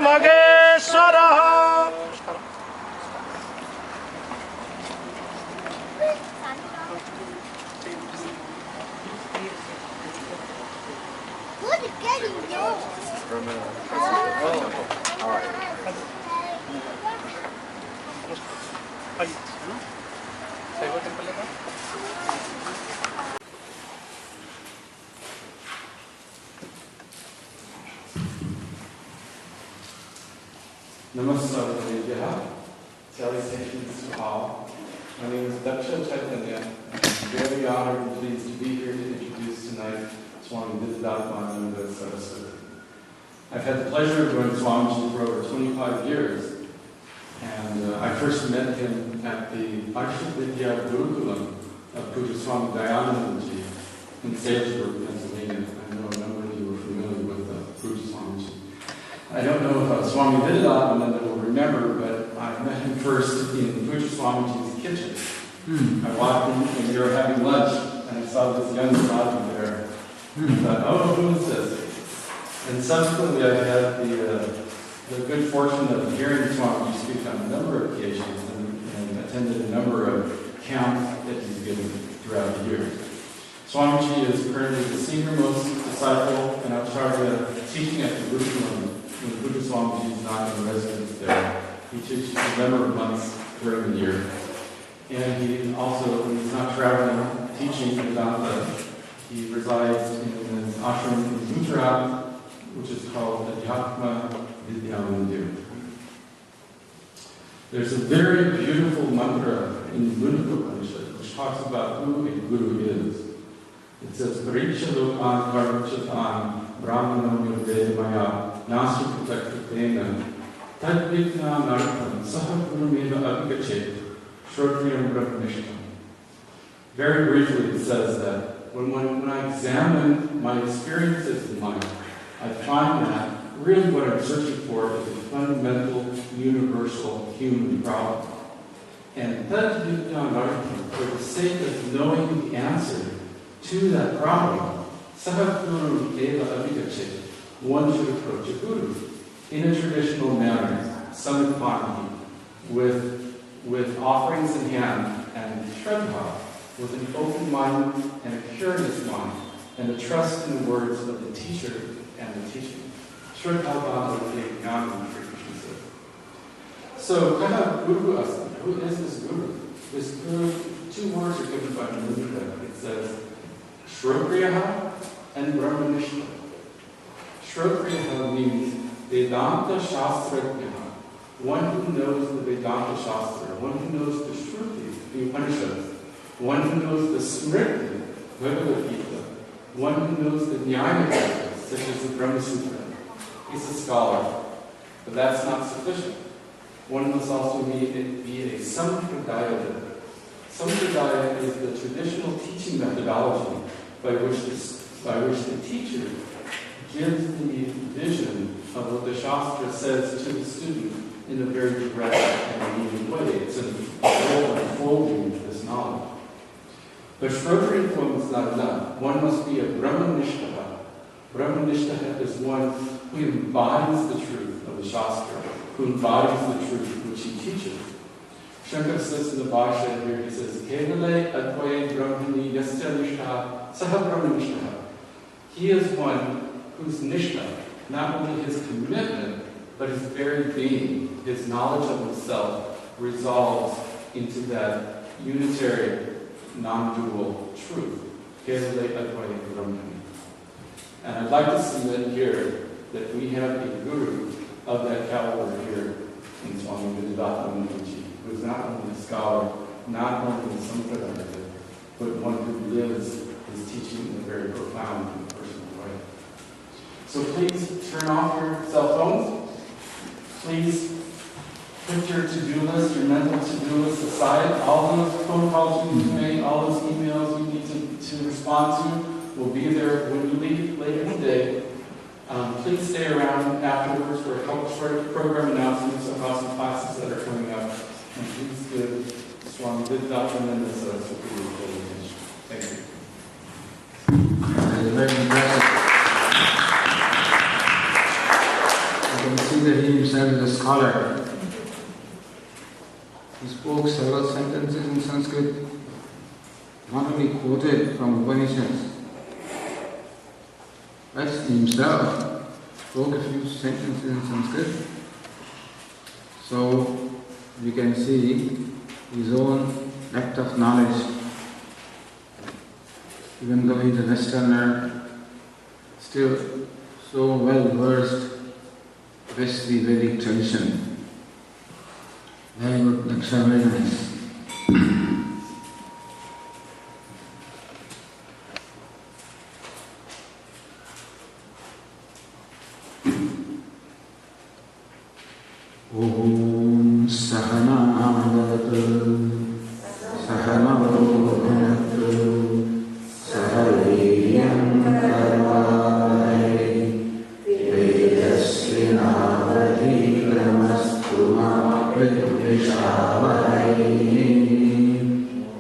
Mageshwarah. Namaskar, salutations to all. My name is Daksha Chaitanya. I'm very honored and pleased to be here to introduce tonight SwamiViditatmananda Saraswati. I've had the pleasure of knowing Swamiji for over 25 years, and I first met him at the Arsha of Pujya Swami Dayananda in Salesburg, Pennsylvania. I know a number of you are familiar with Pujya Swamiji. I don't know if SwamiViditatmananda will remember, but I met him first in Pujya Swamiji's kitchen. I walked in and they were having lunch, and I saw this young sadhu there. I thought, oh, who is this? And subsequently I had the good fortune of hearing Swamiji speak on a number of occasions and attended a number of camps that he's given throughout the years. Swamiji is currently the senior-most disciple in Acharya teaching at the Jerusalem when Pujya Swamiji is not in residence there. He teaches a number of months during the year. And he also, when he's not traveling, teaching Vedanta, he resides in an ashram in Gujarat, which is called the Dharma Vidyamandira. There's a very beautiful mantra in Mundaka Upanishad which talks about who a guru is. It says, Pariksha lokan karmachatan brahmanam yudvedamaya nasu protectatena tadvitna nartham sahagurumeva abhigachet shrotriyam brahmanishtam. Very briefly it says that when I examine my experiences in life, I find that really what I'm searching for is a fundamental, universal human problem. And for the sake of knowing the answer to that problem, Sahaguru Eva Abhigachet, one should approach a guru in a traditional manner, samikvani, with offerings in hand and shraddha, with an open mind and a curious mind, and a trust in the words of the teacher and the teaching. Shraddha bhava jnana, Sri Krishna said. So, kaha guru asti? Who is this guru? This guru, two words are given by Mundaka. It says Shrotriyaha and Brahmanishta. Shrotriyaha means Vedanta Shastrajnaha, one who knows the Vedanta Shastra, one who knows the Shruti, the Upanishads, one who knows the Smriti, Bhagavad Gita, one who knows the Nyaya Sutras, such as the Brahma Sutra. He's a scholar, but that's not sufficient. One must also be a sampradaya. Sampradaya is the traditional teaching methodology by which the teacher gives the vision of what the Shastra says to the student in a very direct and immediate way. It's an unfolding of this knowledge. But Shrotriyatvam is not enough. One must be a Brahmanishtaha. Brahmanishtaha is one who embodies the truth of the Shastra, who embodies the truth which he teaches. Shankara says in the Bhashya here, he says, Kevale advaye brahmani yasya nishta saha brahmanishtaha. He is one whose nishta, not only his commitment, but his very being, his knowledge of himself, resolves into that unitary, non-dual truth. Kevale advaye brahmani. And I'd like to submit here that we have a guru of that caliber here in SwamiViditatmananda, who is not only a scholar, not only a sampradaya, but one who lives his teaching in a very profound and personal way. So please turn off your cell phones. Please put your to-do list, your mental to-do list aside. All those phone calls you need to make, all those emails you need to respond to will be there when you leave later today. Please stay around afterwards for a couple short program announcements about some classes that are coming up. And please give SwamiViditatmananda Saraswati your attention. Thank you. can see that he himself is a scholar. He spoke several sentences in Sanskrit, not only quoted from Upanishads, but he himself spoke a few sentences in Sanskrit. So we can see his own depth of knowledge. Even though he's a Westerner, still so well versed with the Vedic tradition. Very good lecture, very nice. Om Sahana Bhavatu Sahana Bhunatu Sahaviriyam Karvavai Vedasvinavadhi Namastu Ma Vidvishavai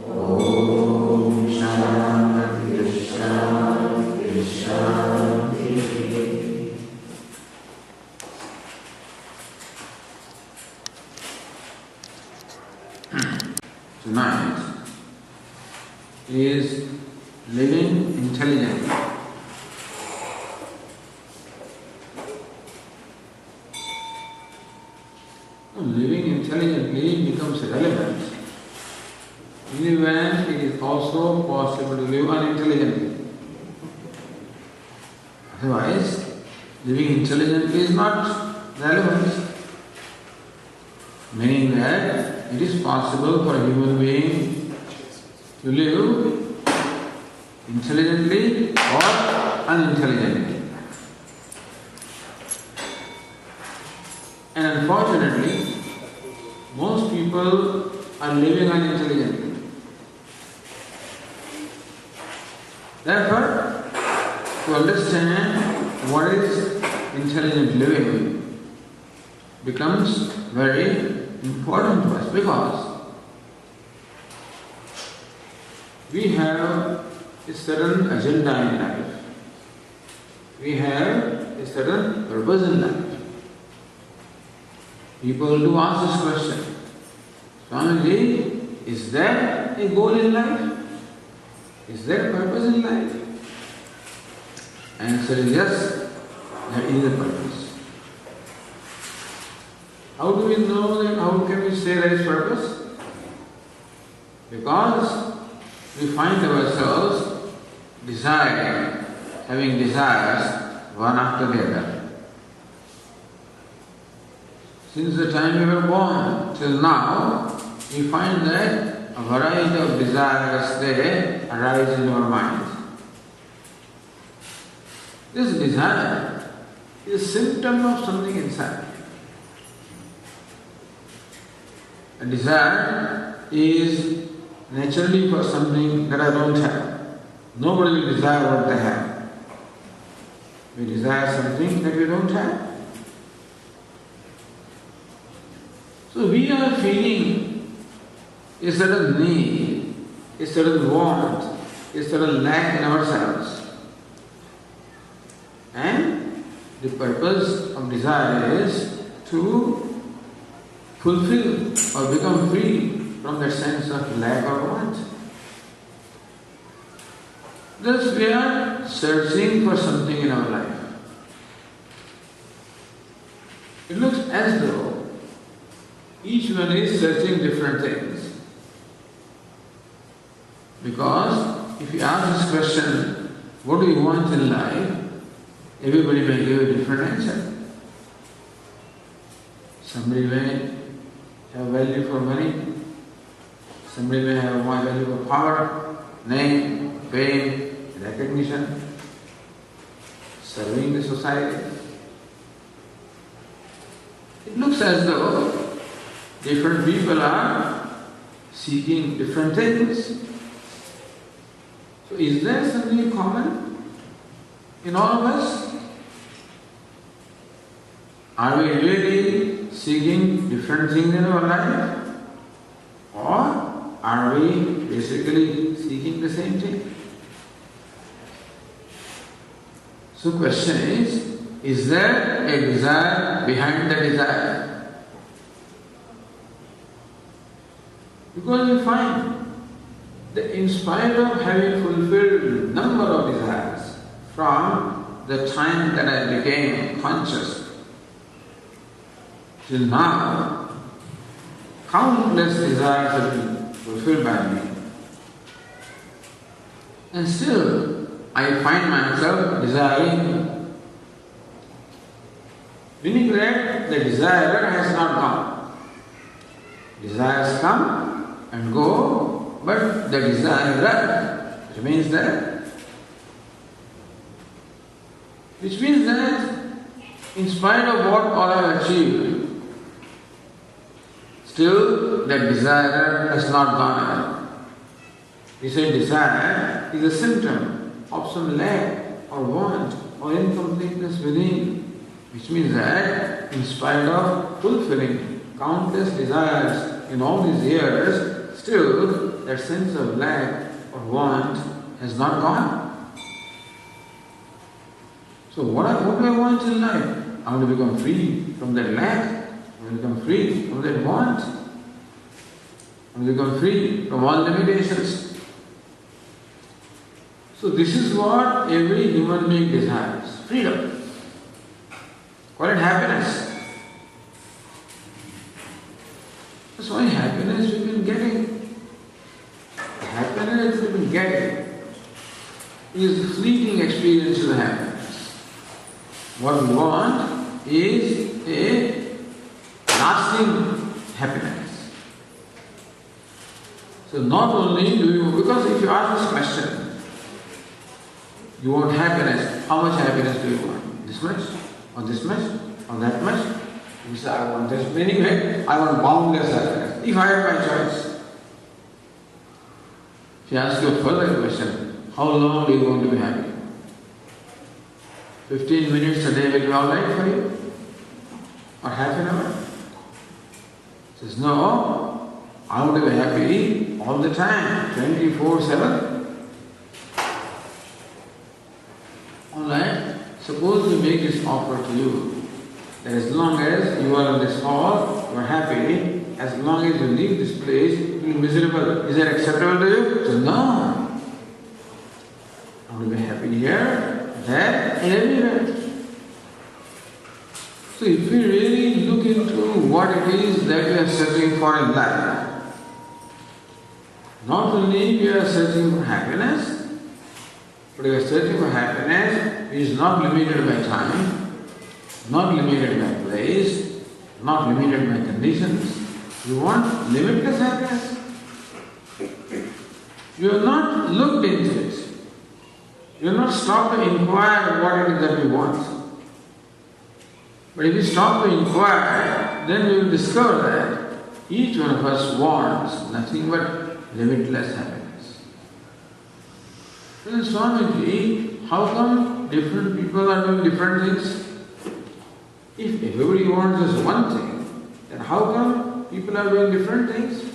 Om Shanti Shanti Shanti. Tonight is living intelligently. Living intelligently becomes relevant only when it is also possible to live unintelligently. Otherwise, living intelligently is not relevant, meaning that it is possible for a human being to live intelligently or unintelligently. And unfortunately, most people are living unintelligently. Therefore, to understand what is intelligent living becomes very important to us, because we have a certain agenda in life. We have a certain purpose in life. People do ask this question, Swamiji, is there a goal in life? Is there a purpose in life? Answer is yes, there is a purpose. How do we know that? How can we say there is purpose? Because we find ourselves having desires one after the other. Since the time we were born till now, we find that a variety of desires they arise in our minds. This desire is a symptom of something inside. A desire is naturally for something that I don't have. Nobody will desire what they have. We desire something that we don't have. So we are feeling a certain need, a certain want, a certain lack in ourselves. And the purpose of desire is to fulfill or become free from that sense of lack or want. Thus we are searching for something in our life. It looks as though each one is searching different things. Because if you ask this question, what do you want in life? Everybody may give a different answer. Somebody may have value for money. Somebody may have more value for power, name, fame, recognition, serving the society. It looks as though different people are seeking different things. So is there something common in all of us? Are we really seeking different things in our life? Or are we basically seeking the same thing? So question is there a desire behind the desire? Because we find that in spite of having fulfilled number of desires from the time that I became conscious till now, countless desires have been fulfilled by me. And still, I find myself desiring. Meaning that the desire has not gone. Desires come and go, but the desire remains there. Which means that in spite of what all I have achieved, still that desire has not gone away. We say desire is a symptom of some lack or want or incompleteness within, which means that in spite of fulfilling countless desires in all these years, still that sense of lack or want has not gone. So what do I want in life? I want to become free from that lack. I want to become free from that want. I want to become free from all limitations. So this is what every human being desires. Freedom. Call it happiness. That's why happiness we've been getting. The happiness we've been getting is the fleeting experience of happiness. What we want is a lasting happiness. So not only do you, because if you ask this question, you want happiness, how much happiness do you want? This much? Or this much? Or that much? You say, I want this. Anyway, I want boundless happiness. If I have my choice. If you ask you a further question, how long do you want to be happy? 15 minutes a day will be alright for you? Or half an hour? He says, no, I want to be happy all the time, 24/7. Alright, suppose we make this offer to you, that as long as you are in this hall, you are happy, as long as you leave this place, you will be miserable. Is that acceptable to you? So no. I want to be happy here, there, and everywhere. So if we really look into what it is that we are searching for in life, not only we are searching for happiness, but we are searching for happiness which is not limited by time, not limited by place, not limited by conditions. You want limitless happiness? You have not looked into it. You have not stopped to inquire what it is that we want. But if you stop to inquire, then you will discover that each one of us wants nothing but limitless happiness. Then Swamiji, how come different people are doing different things? If everybody wants just one thing, then how come people are doing different things?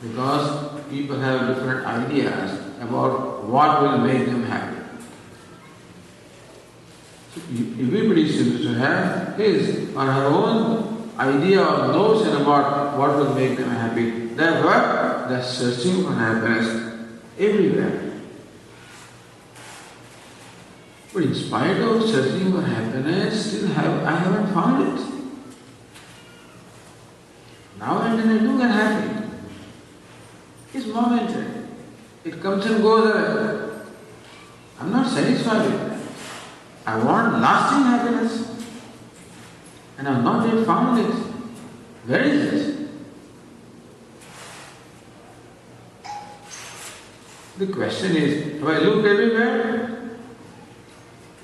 Because people have different ideas about what will make them happy. So everybody seems to have his or her own idea or notion about what will make them happy. Therefore, they are searching for happiness everywhere. But in spite of searching for happiness, I haven't found it. Now and then I do get happy. It's momentary. It comes and goes away. I'm not satisfied with that. I want lasting happiness. And I've not yet found it. Where is it? The question is, have I looked everywhere?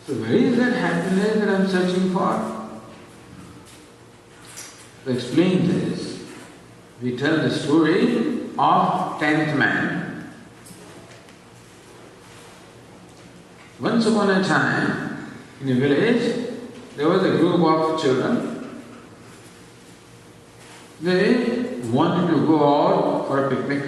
So where is that happiness that I'm searching for? To explain this, we tell the story of 10th man. Once upon a time, in a village, there was a group of children. They wanted to go out for a picnic.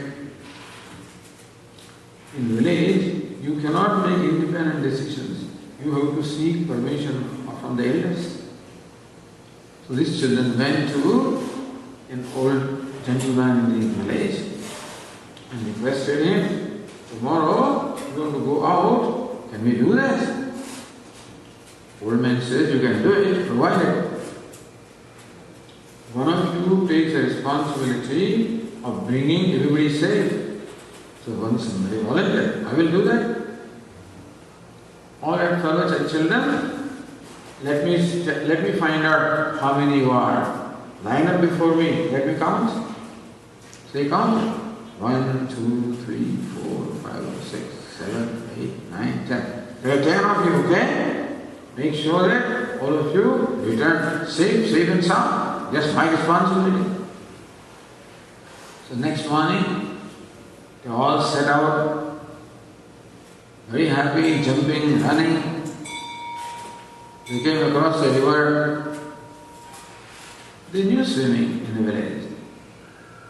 In village, you cannot make independent decisions. You have to seek permission of from the elders. So these children went to an old gentleman in the village and requested him, tomorrow we want to go out, can we do that? Old man says, you can do it, provided one of you takes the responsibility of bringing everybody safe. So once somebody volunteered, I will do that. All right, fellows and children, let me find out how many you are. Line up before me, let me count. So they count. 1, 2, 3, 4, 5, 6, 7, 8, 9, 10. There are 10 of you, okay? Make sure that all of you return safe and sound. Just my responsibility. So next morning, they all set out, very happy, jumping, running. They came across the river. They knew swimming in the village.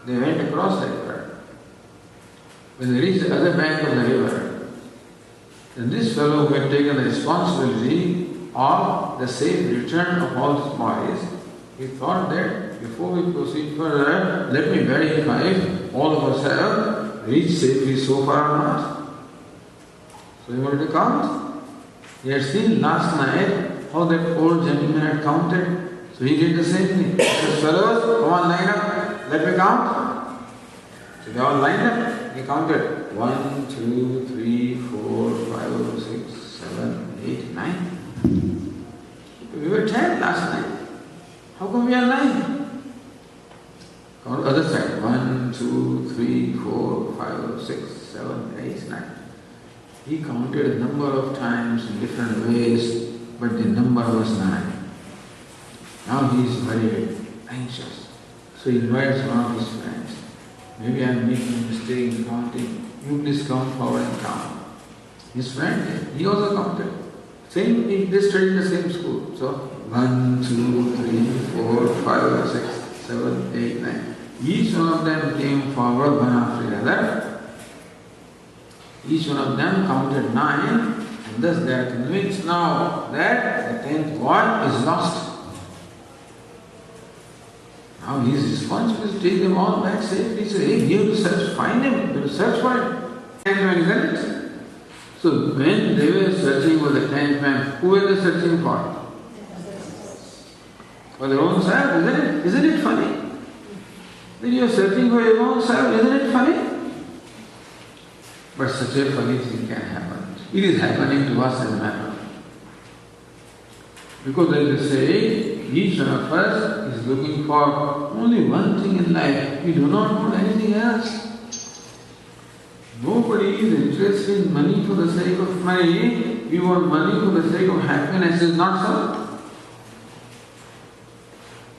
They went across the river. When they reached the other bank of the river, then this fellow who had taken the responsibility of the safe return of all his bodies, he thought that before we proceed further, let me verify if all of us have reached safely so far or not. So he wanted to count. He had seen last night how that old gentleman had counted. So he did the same thing. He said, fellows, come on, line up, let me count. So they all lined up. He counted 1, 2, 3, 4, 5, 6, 7, 8, 9. We were 10 last night. How come we are 9? Count the other side. 1, 2, 3, 4, 5, 6, 7, 8, 9. He counted a number of times in different ways, but the number was 9. Now he is very anxious. So he invites one of his friends. Maybe I am making a mistake in counting. You please come forward and count. His friend, he also counted. Same, they studied in the same school. So 1, 2, 3, 4, 5, 6, 7, 8, 9. Each one of them came forward one after the other. Each one of them counted 9, and thus they are convinced now that the 10th one is lost. Now he is responsible to take them all back safely. He says, hey, you have to search, find him, you have to search for him. 10th man, isn't it? So when they were searching for the 10th man, who were they searching for? For their own self, isn't it? Isn't it funny? That you are searching for your own self, isn't it funny? But such a funny thing can happen. It is happening to us as a matter of fact. Because as they say, each one of us is looking for only one thing in life. We do not want anything else. Nobody is interested in money for the sake of money. We want money for the sake of happiness. Is not so?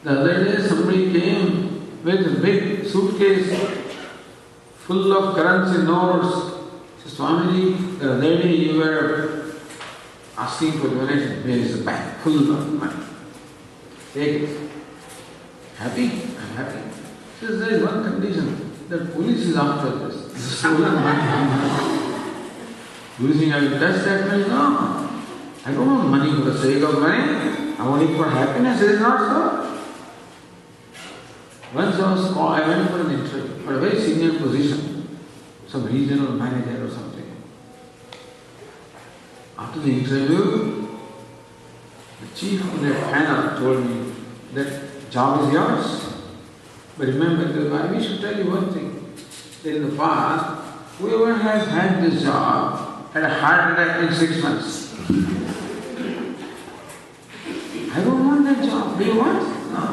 The other day somebody came with a big suitcase full of currency notes. So, Swamiji, the other day you were asking for donation. Where is the bank? Full of money. Take it. Happy? I'm happy. He says, there is one condition. The police is after this. This is stolen money. Do you think I will touch that money? No. I don't want money for the sake of money. I want it for happiness. It is not so. Once I was called, I went for an interview for a very senior position, some regional manager or something. After the interview, the chief of the panel told me that job is yours. But remember, we should tell you one thing. That in the past, whoever has had this job had a heart attack in 6 months. I don't want that job. Do you want? No.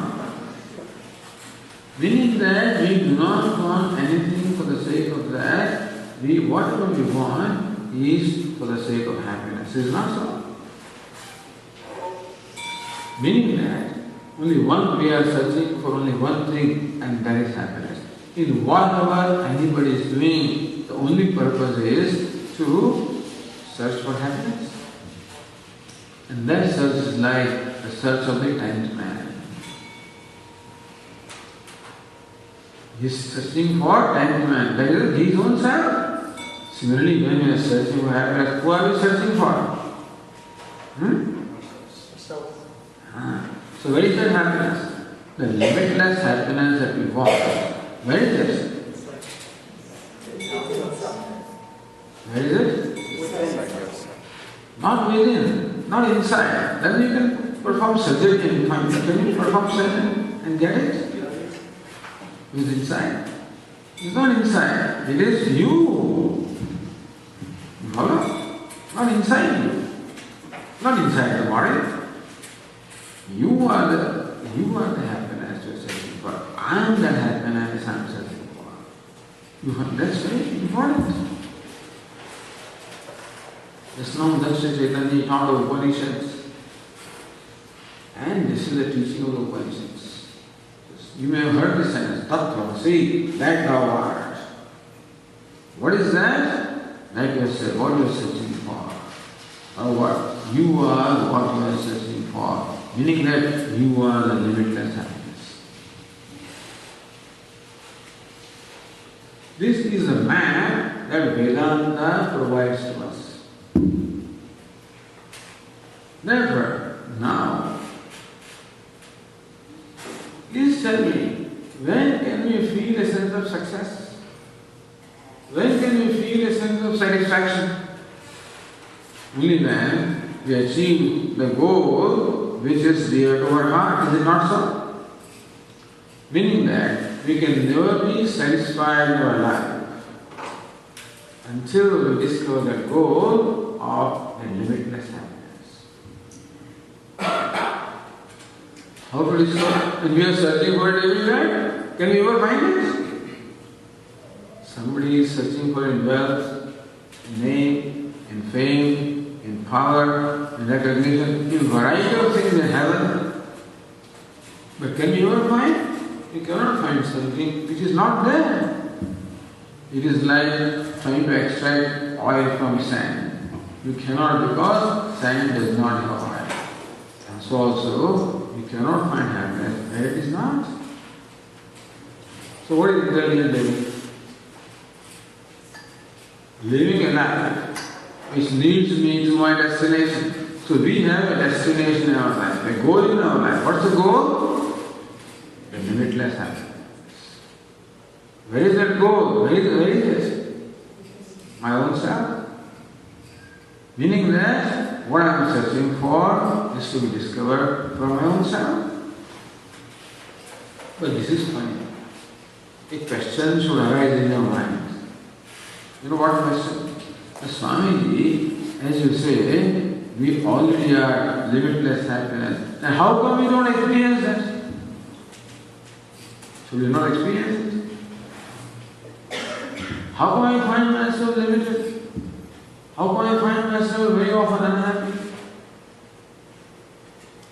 Meaning that we do not want anything for the sake of that. Whatever we want is for the sake of happiness. Is not so? Meaning that we are searching for only one thing, and that is happiness. In whatever anybody is doing, the only purpose is to search for happiness. And that search is like the search of the 10th man. He is searching for 10th man, that is his own self. Similarly, when we are searching for happiness, who are we searching for? Self. So where is that happiness? The limitless happiness that we want. Where is it? Where is it? Not within, not inside. Then you can perform surgery and find it. Can you perform surgery and get it? It's inside. It's not inside. It is you. Follow? Not inside you. Not inside the body. You are the happiness you're searching for. I am that happiness I'm searching for. That's very important. Just now Daksha Chaitanya taught the Upanishads. And this is the teaching of the Upanishads. You may have heard this sentence, Tattva, see, that thou art. What is that? That you say, what you are searching for. Or what? You are what you are searching for. Meaning that you are the limitless happiness. This is a map that Vedanta provides to us. Therefore, now, please tell me, when can we feel a sense of success? When can we feel a sense of satisfaction? Only when we achieve the goal which is dear to our heart. Is it not so? Meaning that we can never be satisfied in our life until we discover the goal of a limitless happiness. How to discover? And we are searching for it everywhere. Can we ever find it? Somebody is searching for in wealth, in name, in fame, in power, in recognition, in variety of things in heaven. But can we ever find? We cannot find something which is not there. It is like trying to extract oil from sand. You cannot, because sand does not have oil. And so also, you cannot find happiness where it is not. So what is intelligent living? Living a life which leads me to my destination. So we have a destination in our life, a goal in our life. What's the goal? A limitless happiness. Where is that goal? Where is it? My own self. Meaning that what I am searching for is to be discovered from my own self. But this is funny. A question should arise in your mind. You know what question? Swamiji, as you say, we already are limitless happiness. And how come we don't experience that? Should we not experience it? How come I find myself limited? How come I find myself very often unhappy?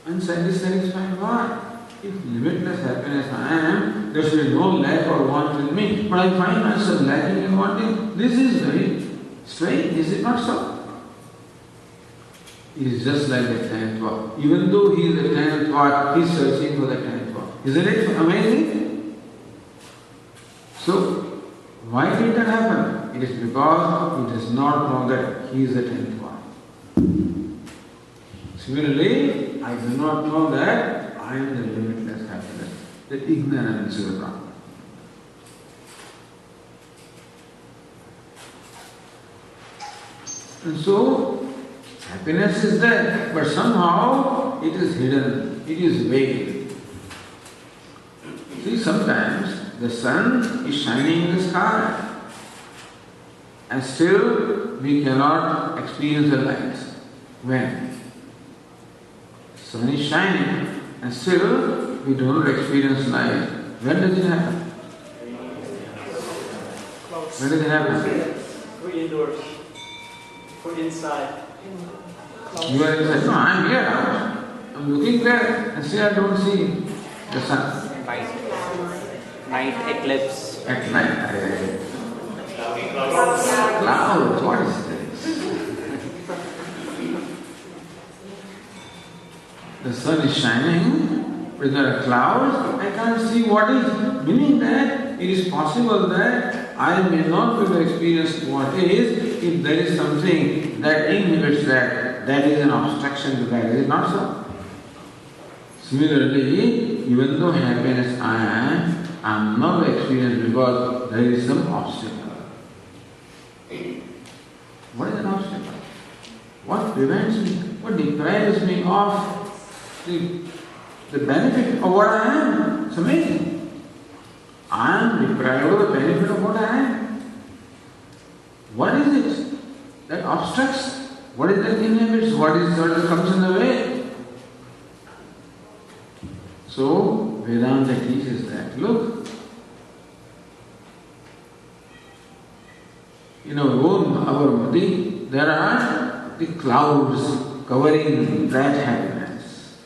Unsatisfied? Why? If limitless happiness I am, there should be no lack or want in me. But I find myself lacking and wanting. This is very strange, is it not so? It is just like the 10th vow. Even though he is the 10th vow, he is searching for the 10th vow. Isn't it amazing? So, why did that happen? It is because he does not know that he is the 10th vow. Similarly, I do not know that I am the limitless happiness, the ignorance of Dharma. And so, happiness is there, but somehow it is hidden, it is vague. See, sometimes the sun is shining in the sky, and still we cannot experience the light. When? The sun is shining, and still we do not experience light. When does it happen? When does it happen? We're indoors. We're inside. You are inside. No, I am here. I'm looking there, and still I don't see the sun. Night eclipse. At night. Clouds, what is this? The sun is shining, but there are clouds, I can't see what is. Meaning that it is possible that I may not be able to experience what is if there is something that inhibits that. That is an obstruction to that. Is it not so? Similarly, even though happiness I am not experienced because there is some obstacle. What is an obstacle? What prevents me? What deprives me of the benefit of what I am? It's amazing. I am deprived of the benefit of what I am. What is it that obstructs? What is that inhibits? What is that comes in the way? So, Vedanta teaches that, look, in our body, there are the clouds covering that happiness.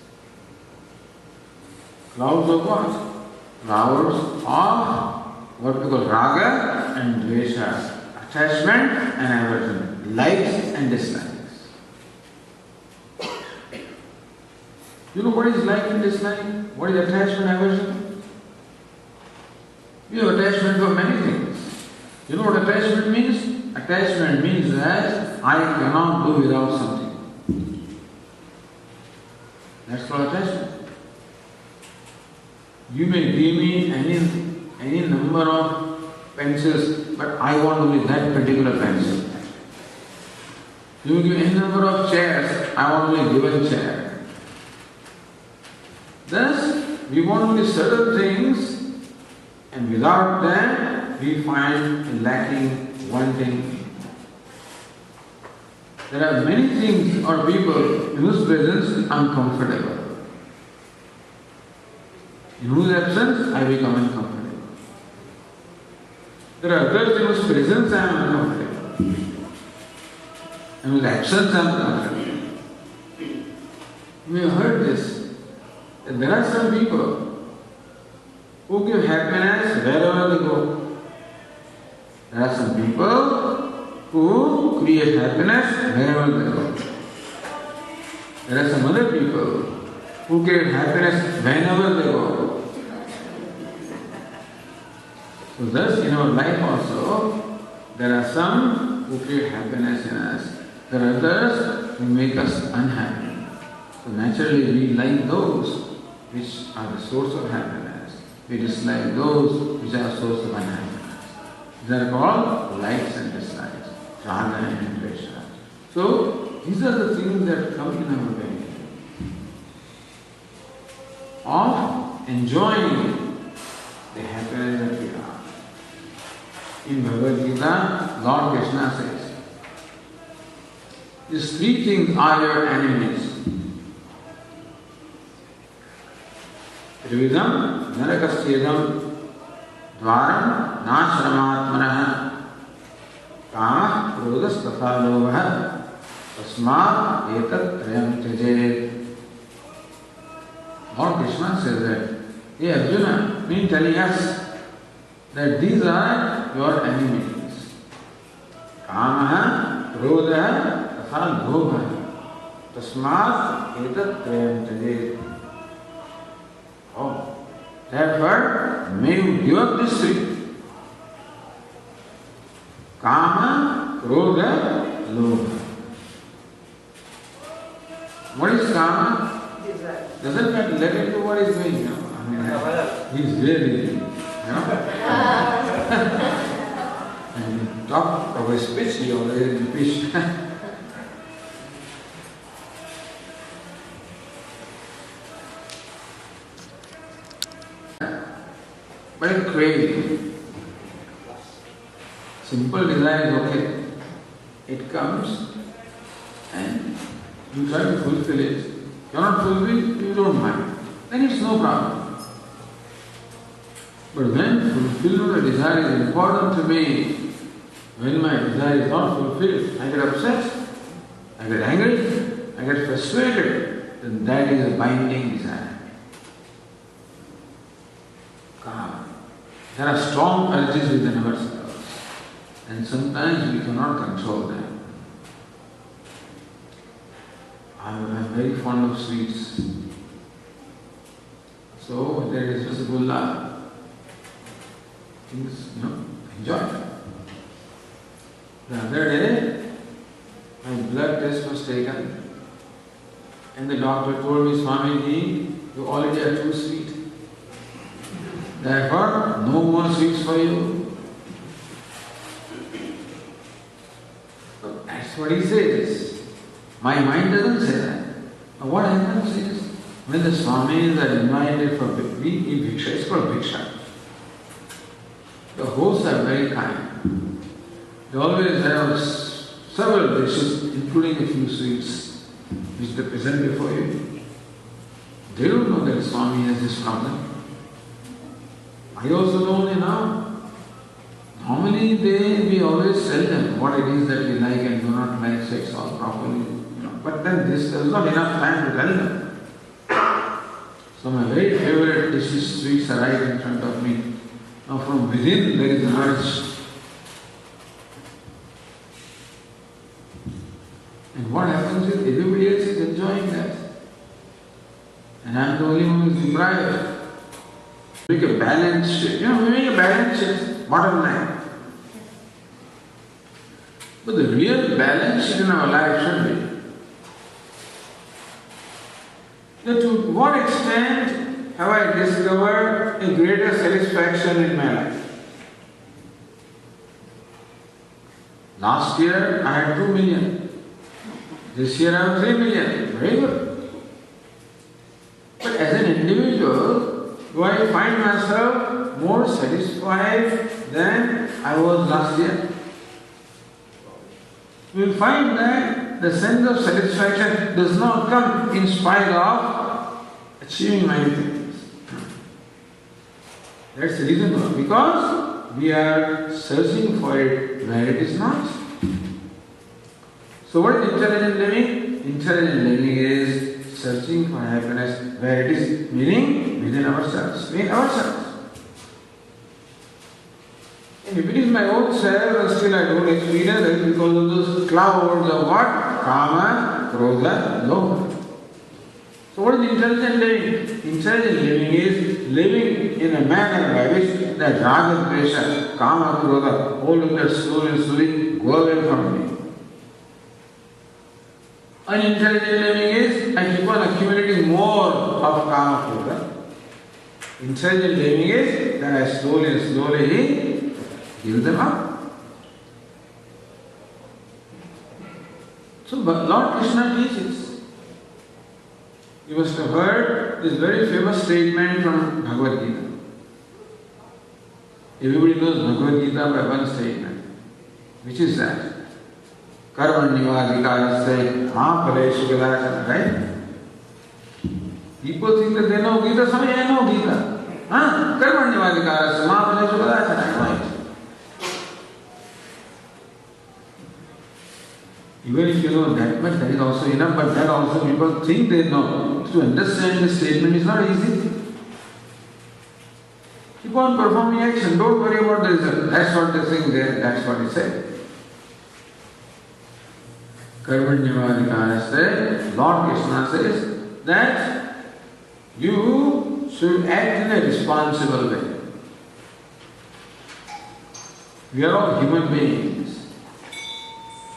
Clouds of what? Clouds of what we call raga and dvesha, attachment and aversion, likes and dislikes. You know what is like and dislike? What is attachment and aversion? We have attachment for many things. You know what attachment means? Attachment means that I cannot do without something. That's called attachment. You may give me any number of pencils, but I want only that particular pencil. You give any number of chairs, I want only given chair. Thus, we want only certain things, and without that, we find lacking, wanting. There are many things or people in whose presence I am comfortable. In whose absence I become uncomfortable. There are others in whose presence I am uncomfortable. In whose absence I am uncomfortable. We have heard this. There are some people who give happiness wherever they go. There are some people who create happiness wherever they go. There are some other people who create happiness whenever they go. So thus in our life also, there are some who create happiness in us. There are others who make us unhappy. So naturally we like those which are the source of happiness. We dislike those which are source of unhappiness. They are called likes and dislikes, raga and dvesha. So these are the things that come in our way of enjoying the happiness that we are. In Bhagavad Gita, Lord Krishna says, these three things are your enemies. Trividam narakasyedam dvaram nashramatmanah kama krodhas tatha lobha tasmat etat trayam tyajet. Lord Krishna says that, hey Arjuna, mean telling us that these are your enemies. Kama, krodha, tatha lobha tasmat etat trayam tyajet. Oh, therefore, may you give up this three. Kama, Krodha, Lobha. What is Kama? Doesn't matter, let him do what he's doing. He's really, and talk of a speech, he already preached. But a craving, simple desire is okay. It comes and you try to fulfill it. You are not fulfilled, you don't mind. Then it's no problem. But when fulfillment of desire is important to me, when my desire is not fulfilled, I get upset, I get angry, I get frustrated, then that is a binding desire. There are strong urges within ourselves, and sometimes we cannot control them. I am very fond of sweets. So there is rasgulla. Things, enjoy them. The other day, my blood test was taken, and the doctor told me, Swamiji, You already are too sweet. Therefore, no more sweets for you. So that's what he says. My mind doesn't say that. Now what happens is, when the Swamis are invited for Bhiksha, it's called Bhiksha. The hosts are very kind. They always have several dishes, including a few sweets, which they present before you. They don't know that Swami has this problem. I also don't know now. Normally we always tell them what it is that we like and do not like, so it's all properly. But then there's not enough time to tell them. So my very favorite dishes, sweets are right in front of me. Now from within there is an urge. And what happens is everybody else is enjoying that. And I'm the only one who is deprived. Make a balance shift. We make a balance shift, bottom line. But the real balance shift in our life should be that to what extent have I discovered a greater satisfaction in my life? Last year I had 2 million. This year I have 3 million. Very good. But as an individual, do I find myself more satisfied than I was last year? You will find that the sense of satisfaction does not come in spite of achieving many things. That's the reason why. Because we are searching for it where it is not. So what is intelligent living? Intelligent living is searching for happiness where it is, meaning within ourselves, in ourselves. And if it is my own self and still I don't experience it because of those clouds of what? Kama, Krodha, Lobha. So what is intelligent living? Intelligent living is living in a manner by which that Raga, Dvesha, Kama, Krodha, all of that slowly go away from me. Unintelligent living is I keep on accumulating more of Kama, Krodha. Intelligent living is that I slowly give them up. So Lord Krishna teaches. You must have heard this very famous statement from Bhagavad Gita. Everybody knows Bhagavad Gita by one statement. Which is that? Karmanyavadhikarasya mahaphaleshu kadachana, right? People think that they know Gita, some I know Gita. Karmanyavadhikarasya mahaphaleshu kadachana, right? Even if you know that much, that is also enough, but that also people think they know. To understand this statement is not easy. Keep on performing action, don't worry about the result. That's what they think there, that's what he said. Karmanyavadhikarasya, Lord Krishna says that you should act in a responsible way. We are all human beings.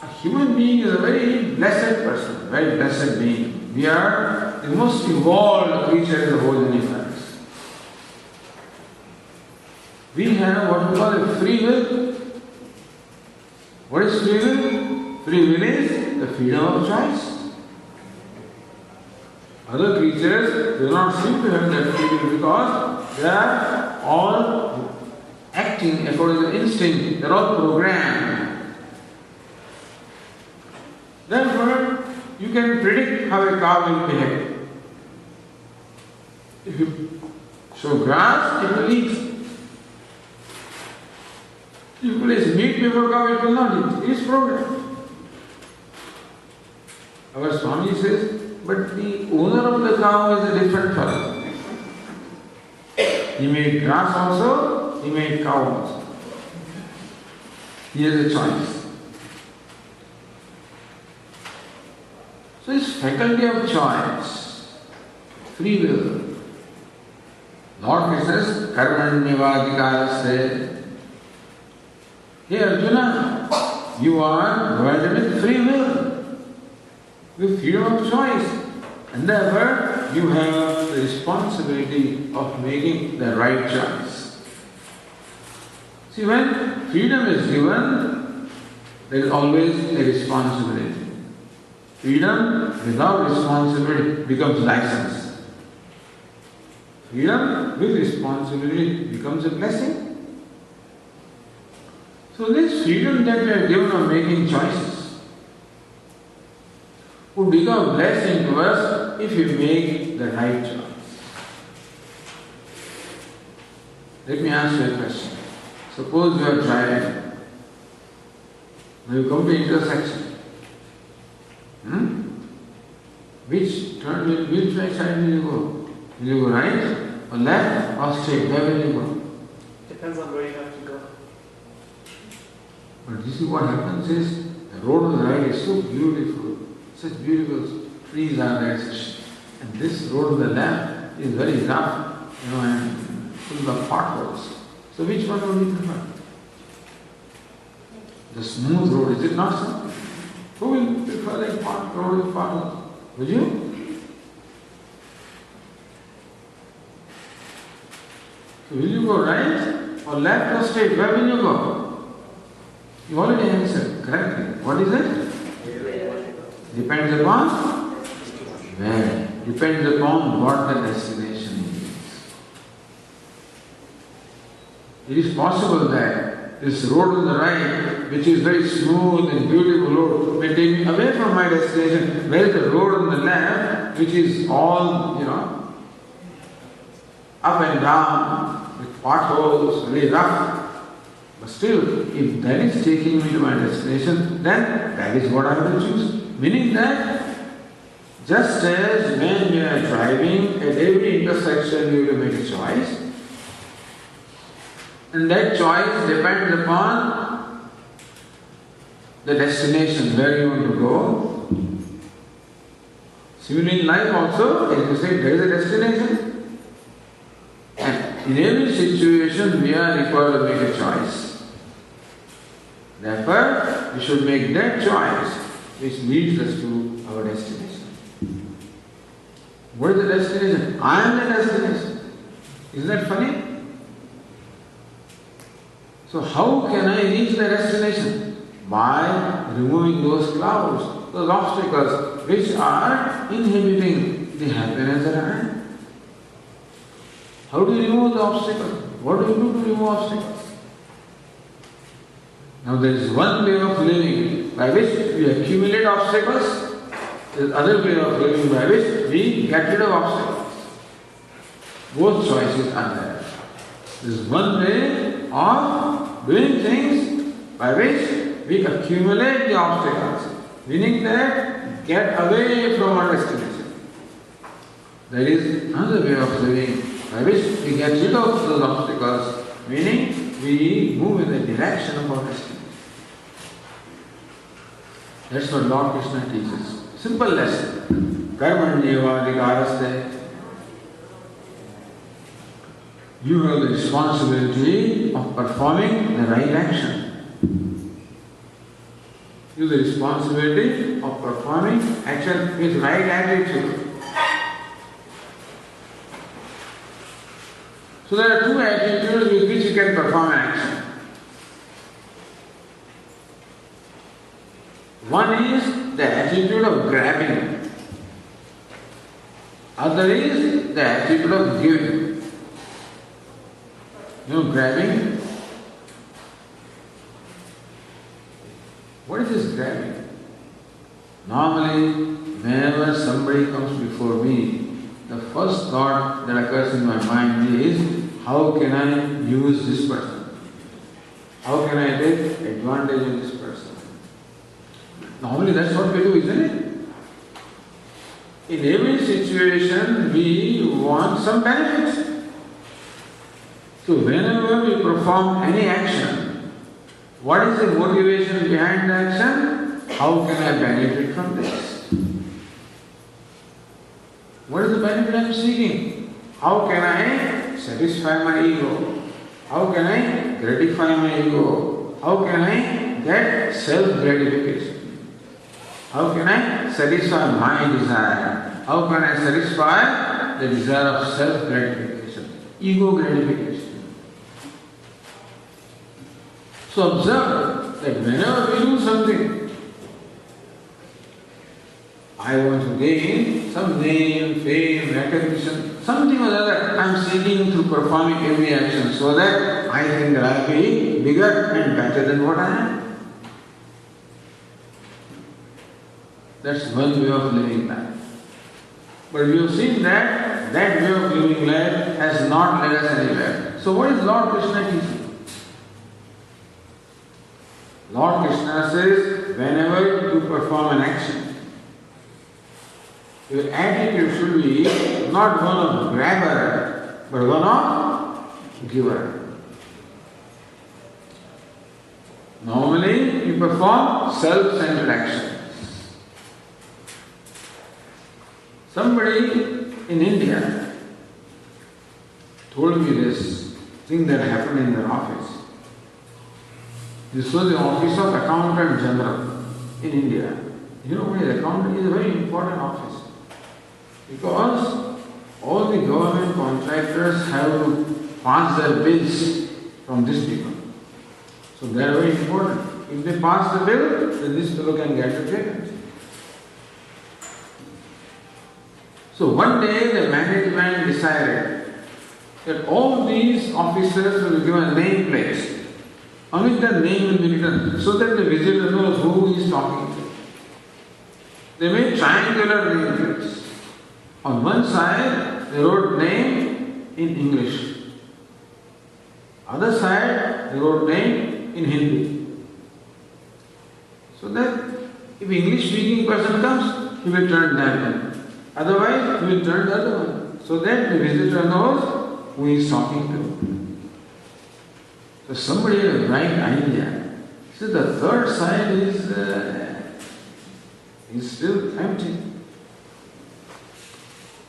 A human being is a very blessed person, very blessed being. We are the most evolved creature in the whole universe. We have what we call a free will. What is free will? Free will is the freedom of choice. Other creatures do not seem to have that free will because they are all acting according to instinct. They are all programmed. Therefore, you can predict how a cow will behave. If you show grass, it will eat. If you place meat before cow, it will not eat. It is programmed. Our Swami says, but the owner of the cow is a different fellow. He made grass also, he made cow also. He has a choice. So this faculty of choice, free will. Lord Krishna says, Karmanyavadhikarasya. Hey Arjuna, you are provided with free will, with freedom of choice. And therefore, you have the the responsibility of making the right choice. See, when freedom is given, there is always a responsibility. Freedom without responsibility becomes license. Freedom with responsibility becomes a blessing. So this freedom that we are given of making choices would become a blessing to us if we make the right choice. Let me ask you a question. Suppose you are driving. Now you come to intersection. Which side will you go? Will you go right or left or straight? Where will you go? Depends on where you have to go. But you see what happens is the road on the right is so beautiful, such beautiful trees are there, and this road on the left is very rough, and full of potholes. So which one would you prefer? The smooth road, is it not so? Who will prefer that pot road with potholes? Would you? So will you go right or left or straight? Where will you go? You already answered correctly. What is it? Depends upon where. Depends upon what the destination is. It is possible that this road on the right, which is very smooth and beautiful road, may take me away from my destination, whereas the road on the left, which is all, up and down, with potholes, very rough. But still, if that is taking me to my destination, then that is what I will choose. Meaning that, just as when you are driving, at every intersection you will make a choice, and that choice depends upon the destination, where you want to go. Similarly in life also, as you said, there is a destination. And in every situation, we are required to make a choice. Therefore, we should make that choice which leads us to our destination. What is the destination? I am the destination. Isn't that funny? So how can I reach the destination? By removing those clouds, those obstacles which are inhibiting the happiness that I have. How do you remove the obstacles? What do you do to remove obstacles? Now there is one way of living by which we accumulate obstacles, there is other way of living by which we get rid of obstacles. Both choices are there. There is one way of doing things by which we accumulate the obstacles, meaning that get away from our destination. There is another way of living by which we get rid of those obstacles, meaning we move in the direction of our destination. That's what Lord Krishna teaches. Simple lesson. Karmanyeva adhikaraste. You have the responsibility of performing the right action. You have the responsibility of performing action with right attitude. So there are two attitudes with which you can perform action. One is the attitude of grabbing. Other is the attitude of giving. Grabbing. What is this grabbing? Normally, whenever somebody comes before me, the first thought that occurs in my mind is, how can I use this person? How can I take advantage of this person? Normally that's what we do, isn't it? In every situation, we want some benefits. So whenever we perform any action, what is the motivation behind the action? How can I benefit from this? What is the benefit I am seeking? How can I satisfy my ego? How can I gratify my ego? How can I get self-gratification? How can I satisfy my desire? How can I satisfy the desire of self-gratification, ego gratification. So observe that whenever we do something, I want to gain some name, fame, recognition, something or other I am seeking through performing every action so that I think that I will be bigger and better than what I am. That's one way of living life. But we have seen that that way of living life has not led us anywhere. So what is Lord Krishna teaching? Lord Krishna says, whenever you perform an action, your attitude should be not one of grabber, but one of giver. Normally, you perform self-centered actions. Somebody in India told me this thing that happened in their office. This was the office of Accountant General in India. You know what is accountant? Is a very important office. Because all the government contractors have to pass their bills from these people. So they are very important. If they pass the bill, then this fellow can get the payment. So one day the management decided that all these officers will be given a name plate on which their name will be written so that the visitor knows who he is talking to. They made triangular name plates. On one side they wrote name in English. Other side they wrote name in Hindi. So that if English speaking person comes, he will turn that one. Otherwise, he will turn the other one. So that the visitor knows who he is talking to. So somebody had a bright idea. So the third side is still empty.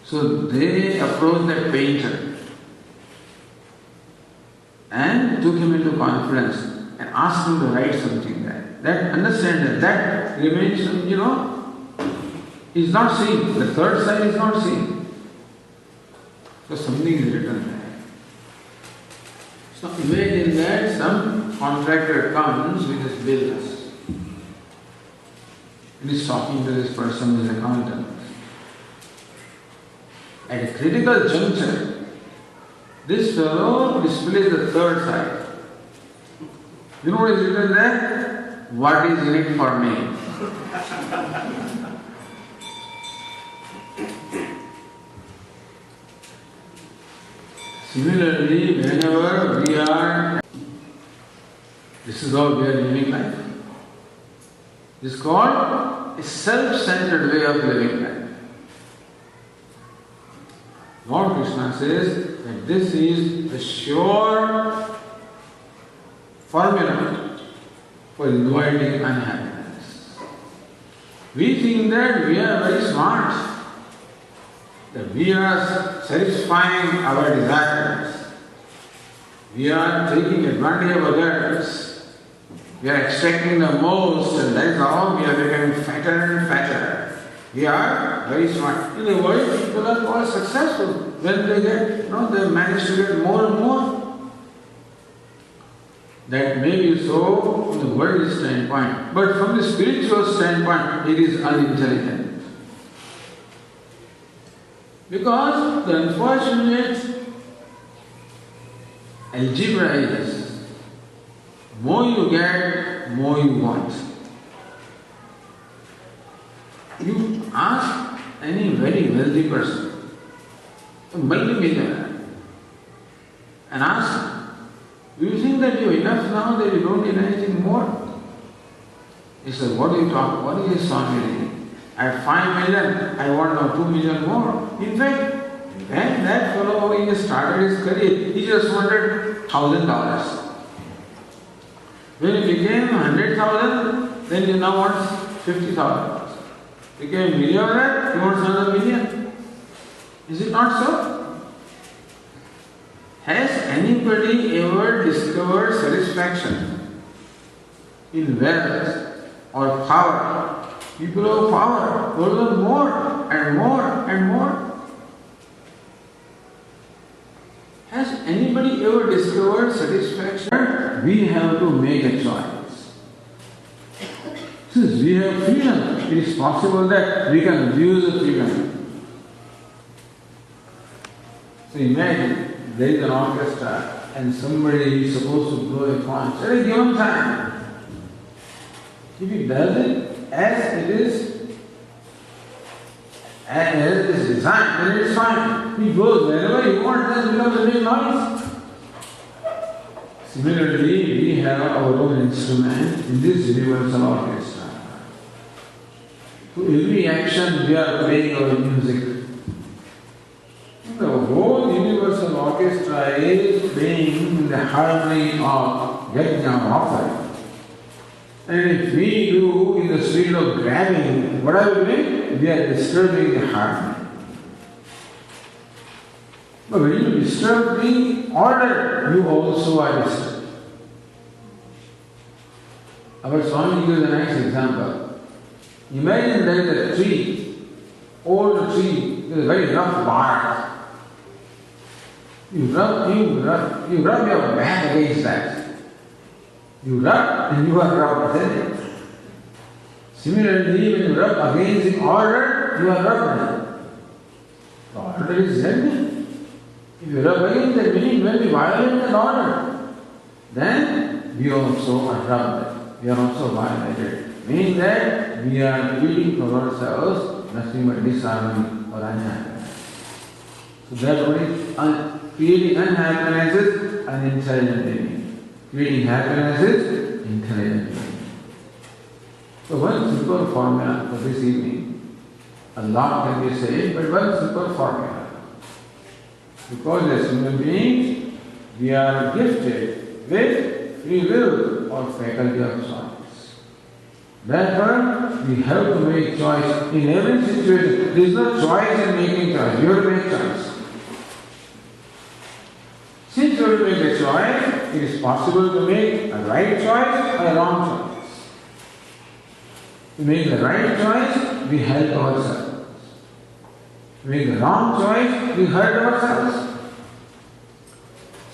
So they approached that painter and took him into confidence and asked him to write something there. That understand that remains, is not seen. The third side is not seen. So something is written there. So imagine that some contractor comes with his business and is talking to this person, his accountant. At a critical juncture, this fellow displays the third side. You know what is written there? What is in it for me? Similarly, whenever we are, this is how we are living life. This is called a self-centered way of living life. Lord Krishna says that this is a sure formula for avoiding unhappiness. We think that we are very smart, that we are satisfying our desires, we are taking advantage of others, we are extracting the most, and that is how we are becoming fatter and fatter. We are very smart. In the world, people are called successful when they get, they manage to get more and more. That may be so from the worldly standpoint, but from the spiritual standpoint, it is unintelligent. Because the unfortunate algebra is, more you get, more you want. You ask any very wealthy person, a multi-millionaire, and ask him, do you think that you are enough now that you don't need anything more? He says, what do you talk? What is this Swamiji? I have 5 million, I want now 2 million more. In fact, when that fellow he started his career, he just wanted $1,000. When he became 100,000, then he now wants 50,000. Became a millionaire, he wants another million. Is it not so? Has anybody ever discovered satisfaction in wealth or power? People of power want more and more and more. anybody ever discovered satisfaction? We have to make a choice. Since we have freedom, it is possible that we can abuse the freedom. So imagine there is an orchestra and somebody is supposed to blow a conch at a given time. If he does it as it is designed, then it is fine. He goes wherever he wants, then it becomes a big noise. Similarly, we have our own instrument in this universal orchestra. To every action we are playing our music. The whole universal orchestra is playing the harmony of yajna offering. And if we do in the spirit of grabbing, what are we doing? We are disturbing the harmony. But when you disturb the order, you also are disturbed. Our Swamiji gives a nice example. Imagine there is a tree, old tree, with a very rough bark. You rub your back against that. You rub and you are rubbed, isn't it? Similarly, when you rub against the order, you are rubbed. The order is healthy. If you rub against the meaning, when we violate the order, then we also are rubbed. We are also violated. Meaning that we are creating for ourselves nothing but disharmony or unhappiness. So that's what is creating unhappiness is unintelligent living. Creating happiness is intelligent living. So one simple formula for this evening. A lot can be said, but one simple formula. Because as human beings, we are gifted with free will or faculty of choice. Therefore, we have to make choice in every situation. There is no choice in making choice. You have to make choice. Since you have to make a choice, it is possible to make a right choice or a wrong choice. To make the right choice, we help ourselves. To make the wrong choice, we hurt ourselves.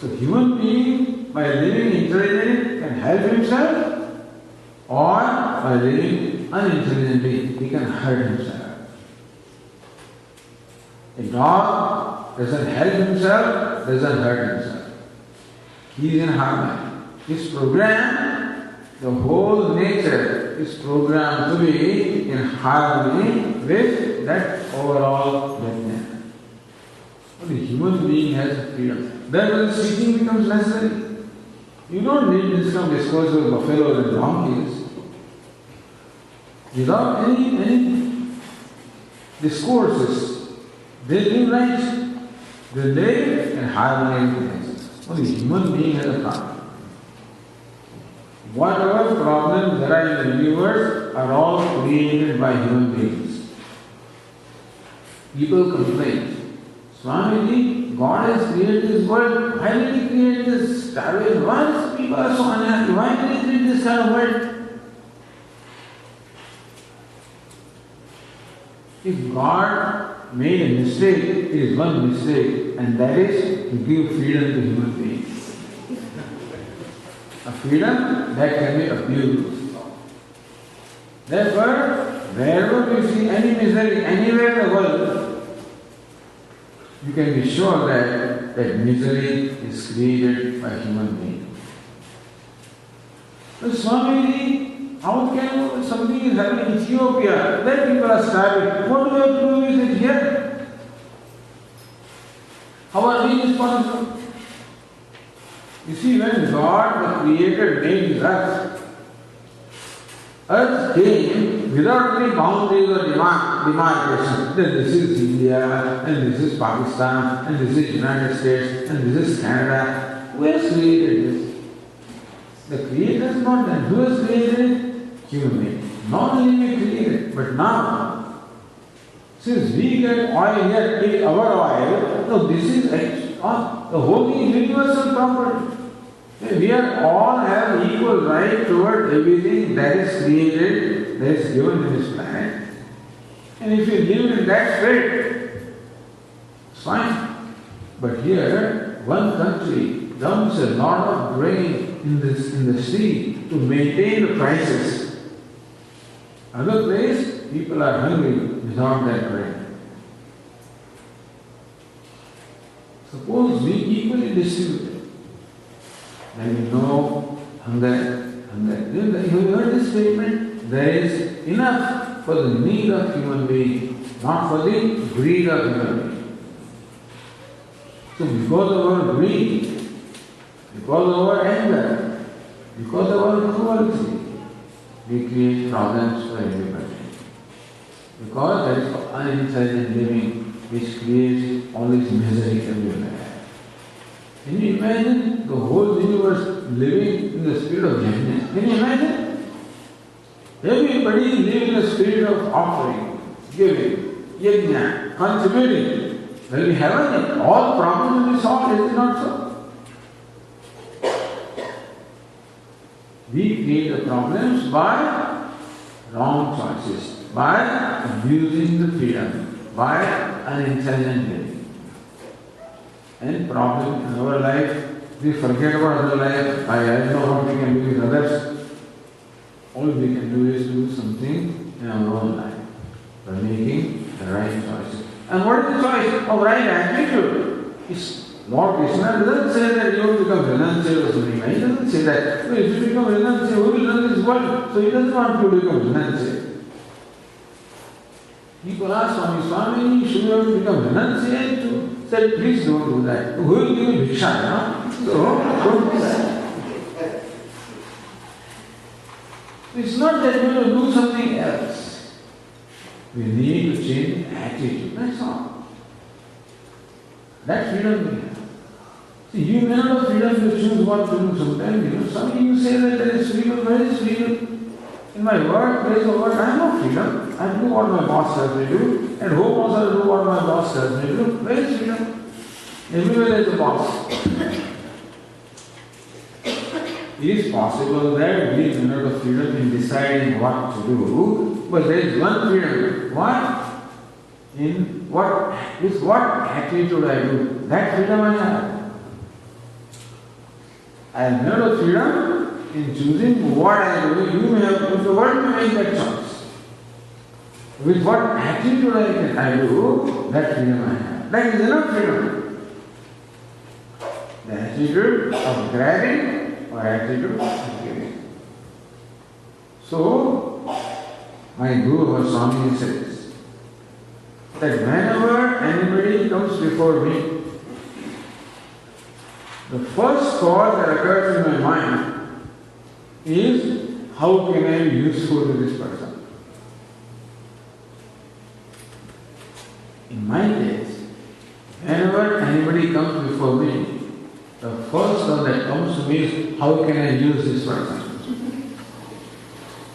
So human being, by living intelligently, can help himself, or by living unintelligently, he can hurt himself. A dog doesn't help himself, doesn't hurt himself. He is in harmony. His program, the whole nature is programmed to be in harmony with that overall Vedanta. But the human being has freedom. Then when speaking becomes necessary, you don't need this kind of discourse of buffaloes and donkeys. Without any discourses, they live right. They live in harmony with nature. Only human being has a problem. Whatever problems there are in the universe are all created by human beings. People complain, Swamiji, God has created this world. Why did He create this starvation? Why people are so unhappy? Why did He create this kind of world? If God made a mistake, it is one mistake, and that is to give freedom to human beings. A freedom that can be abused. Therefore, wherever we see any misery anywhere in the world, you can be sure that misery is created by human beings. But Swamiji, how can something is happening in Ethiopia? There people are starving. What do we have to do with it here? How are we responsible? You see, when God, the Creator, made earth came without any boundaries or demarcation. Then this is India, and this is Pakistan, and this is United States, and this is Canada. Who has created this? The Creator is not done. Who has created it? Human being. Not only we created, but now, since we get oil here, take our oil, no, this is the whole thing is universal property. We are all have equal right toward everything that is created, that is given in this planet. And if you live in that spirit, it's fine. But here, one country dumps a lot of grain in the sea to maintain the prices. Other place, people are hungry without that grain. Suppose we equally distribute it, then you know hunger. You heard this statement? There is enough for the need of human being, not for the greed of human being. So because of our greed, because of our anger, because of our cruelty, we create problems for everybody. Because there is unintelligent living which creates all this misery everywhere. Can you imagine the whole universe living in the spirit of gentleness? Can you imagine? Everybody living in the spirit of offering, giving, yajna, contributing. When we have all problems will be solved, is it not so? We create the problems by wrong choices, by abusing the freedom, by unintelligent living. And problem in our life, we forget about other life. I don't know what we can do with others. All we can do is do something in our own life by making the right choices. And what is the choice of right attitude? Lord Krishna doesn't say that you will become renunciate or something. He doesn't say that. So if you become renunciate, who will run this world? So he doesn't want you to become renunciate. People ask Swami, should you become renunciate? Said, please don't do that. Who will give you bhiksha, no? So don't do that. It's not that we will do something else. We need to change attitude, that's all. That freedom we have. See, you may not have freedom to choose what to do sometimes. Some you say that there is freedom. Where is freedom? In my workplace or work, I have no freedom. I do what my boss tells me to do. At home also I do what my boss tells me to do. Where is freedom? Everywhere there is a boss. It is possible that we do not have freedom in deciding what to do, but there is one freedom. What? With what attitude I do, that freedom I have. I have no freedom in choosing what I do. You may have the world to make that choice. With what attitude I do, that freedom I have. That is enough freedom. The attitude of grabbing or attitude of giving. So, my Guru or Swamiji says that whenever anybody comes before me, the first thought that occurs in my mind is, how can I be useful to this person? In my case, whenever anybody comes before me, the first thought that comes to me is, how can I use this person?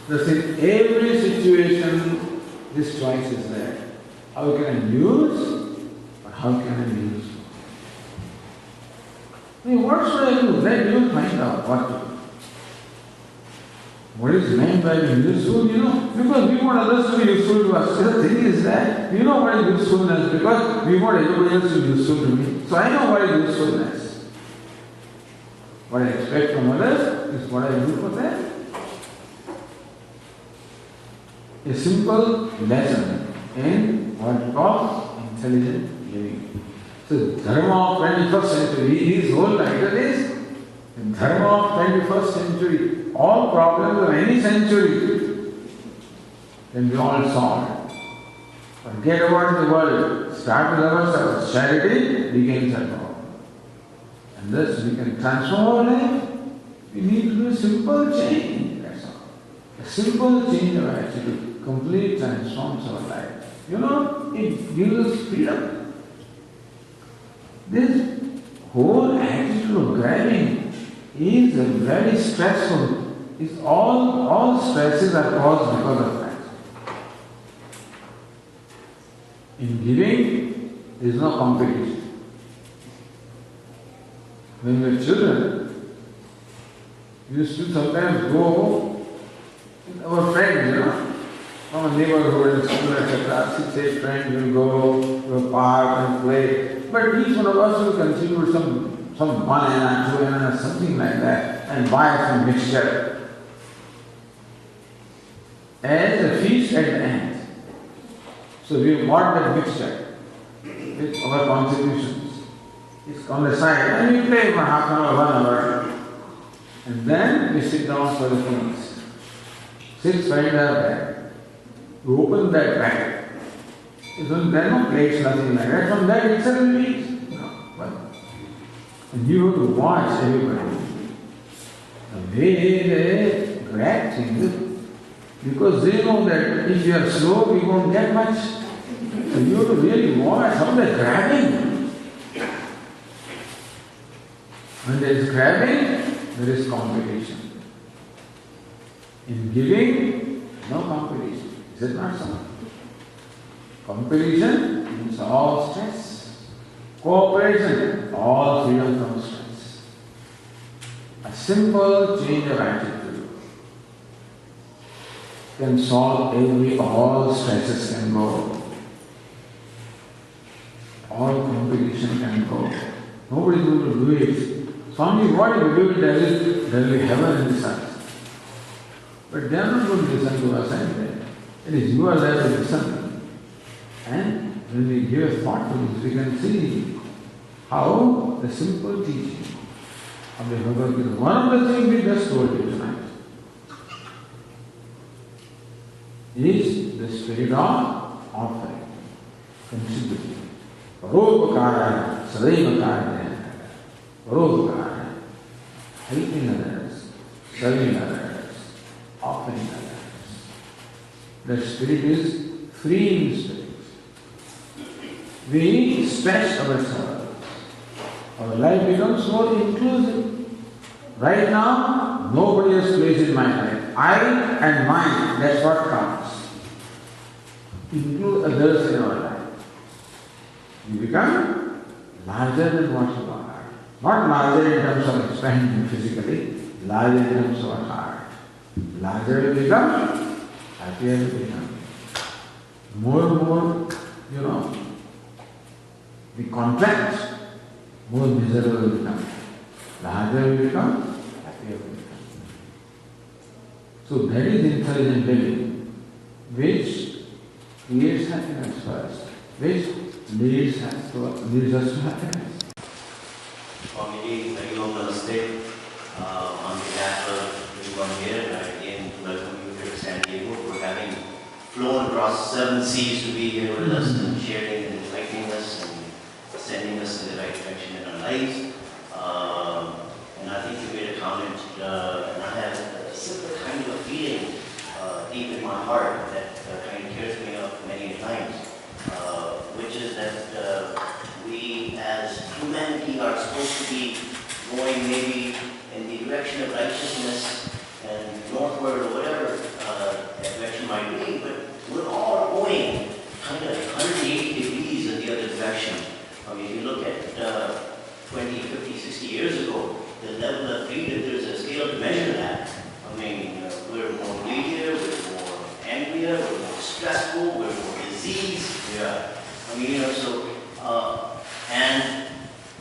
Thus in every situation, this choice is there. How can I use, or how can I be useful? What should I do? Let you find out what to do. What is meant by being useful? Because we want others to be useful to us. The thing is that, we know what is usefulness because we want everybody else to be useful to me. So I know what is usefulness. What I expect from others is what I do for them. A simple lesson in what we call intelligent living. So Dharma of 21st century, his whole title is Dharma of 21st century. All problems of any century can be all solved. Forget about the world. Start with ourselves. Charity begins at home. And thus we can transform our life. We need to do a simple change. That's all. A simple change of attitude completely transforms our life. It gives us freedom. This whole attitude of grabbing is very stressful. It's all stresses are caused because of that. In giving, there is no competition. When we were children, we used to sometimes go with our friends, from a neighborhood, school, etc. 6, 8 friends will go to a park and play. But each one of us will contribute some some 1 anna, 2 anna, something like that, and buy some mixture. As a feast at the end. So we bought that mixture with our contributions. It's on the side, and we play for half an hour, 1 hour, and then we sit down for the feast. Sit right there, we open that bag. There are no plates, nothing like that. From that itself we eat. And you have to watch everybody. The way they grab things, because they know that if you are slow, we won't get much. So you have to really watch how they are grabbing. When there is grabbing, there is competition. In giving, no competition. Is it not so? Competition means all stress. Cooperation, all freedom from stress. A simple change of attitude can solve all stresses can go. All competition can go. Nobody is going to do it. Swami, what if we do it? There will be heaven in this earth. But they are not going to listen to us anyway. It is you are there to listen. And when we give a thought to this, we can see how the simple teaching of the Bhagavad Gita, one of the things we just told you tonight, is the spirit of offering, contributing. Paropakara, Sadaiva Paropakara, helping others, serving others, offering others. The spirit is freeing spirit. We stretch ourselves. Our life becomes more inclusive. Right now, nobody has place in my life. I and mine, that's what counts. Include others in our life. You become larger than what you are. Not larger in terms of expanding physically, larger in terms of our heart. Larger you become, happier you become. More and more, we contract, more miserable we become. Larger we become, happier we become. So that is intelligent living, which creates happiness first, which leads us to happiness. Swamiji, very well namaste. On behalf of everyone here, I again welcome you to San Diego for having flown across 7 seas to be here with us and sharing and enlightening us and sending us in the right direction in our lives. And I think you made a comment, and I have a similar kind of a feeling deep in my heart that kind of tears me up many times, which is that we as humanity are supposed to be going maybe in the direction of righteousness and northward or whatever that direction might be, but we're all going kind of 180 degrees in the other direction. I mean, if you look at 20, 50, 60 years ago, the level of freedom, there's a scale to measure that. I mean, we're more greedier, we're more angrier, we're more stressful, we're more diseased. Yeah. I mean, and